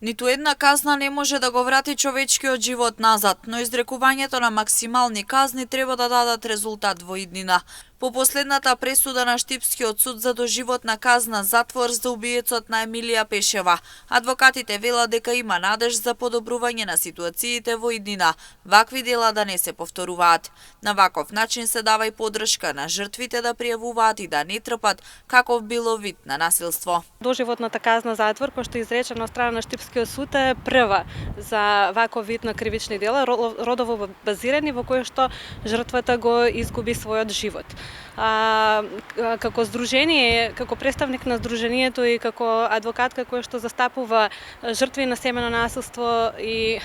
Ниту една казна не може да го врати човечкиот живот назад, но изрекувањето на максимални казни треба да дадат резултат во иднина. По последната пресуда на Штипскиот суд за доживотна казна затвор за убиецот на Емилија Пешева, адвокатите велат дека има надеж за подобрување на ситуациите во иднина, вакви дела да не се повторуваат. На ваков начин се дава и подршка на жртвите да пријавуваат и да не трпат каков било вид на насилство. Доживотната казна затвор, која што е изречена од страна на Штипскиот суд, е прва за ваков вид на кривични дела, родово базирани, во кој што жртвата го изгуби својот живот. Како здружение, како представник на здружението и како адвокатка која што застапува жртви на семено насилство и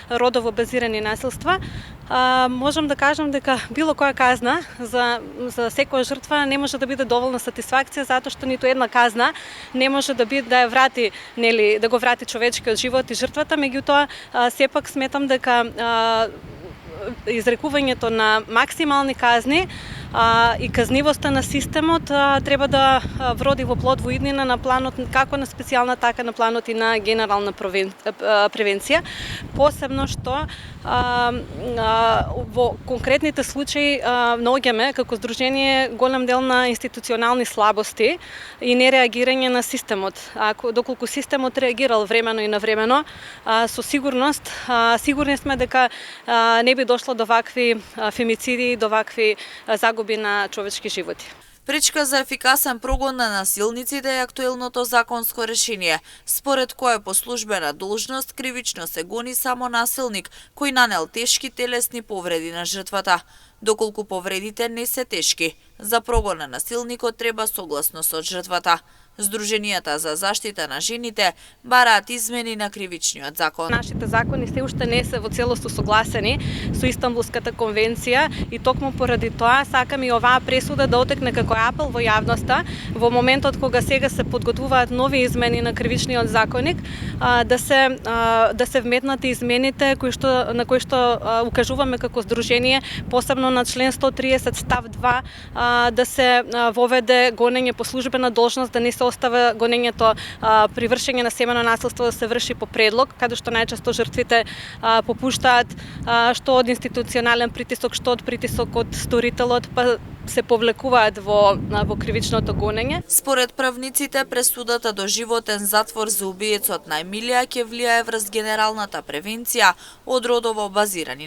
родово базирани насилства, можам да кажам дека било која казна за секоја жртва не може да биде доволна сатисфакција, затоа што ниту една казна не може да ја врати, нели, да го врати човечкиот живот и жртвата, меѓутоа сепак сметам дека изрекувањето на максимални казни и казнивоста на системот треба да вроди во плод во иднина на планот како на специјална, така на планот и на генерална превенција, посебно што во конкретните случаи наоѓаме како здружение голем дел на институционални слабости и нереагирање на системот. Доколку системот реагирал времено и навремено, со сигурност сигурни сме дека не би дошло до вакви фемициди, до вакви загуби на човечки животи. Пречка за ефикасен прогон на насилниците е актуелното законско решение, според кое по службена должност кривично се гони само насилник кој нанел тешки телесни повреди на жртвата. Доколку повредите не се тешки, за прогон на насилникот треба согласност од жртвата. Сдруженијата за заштита на жените бараат измени на кривичниот закон. Нашите закони се уште не се во целост усогласени со Истанбулската конвенција и токму поради тоа сакам и оваа пресуда да отекне како апел во јавноста во моментот кога сега се подготвуваат нови измени на кривичниот законник, да се вметнат измените на кои што укажуваме како здружение, посебно на член 130 став 2, да се воведе гонење по службена должност, да не се остава гонењето при вршење на семено насилство да се врши по предлог, каде што најчесто жртвите попуштаат што од институционален притисок, што од притисок од сторителот, па се повлекуваат во кривичното гонење. Според правниците, пресудата до животен затвор за убиецот на Емилија ќе влијае врз генералната превенција од родово базирани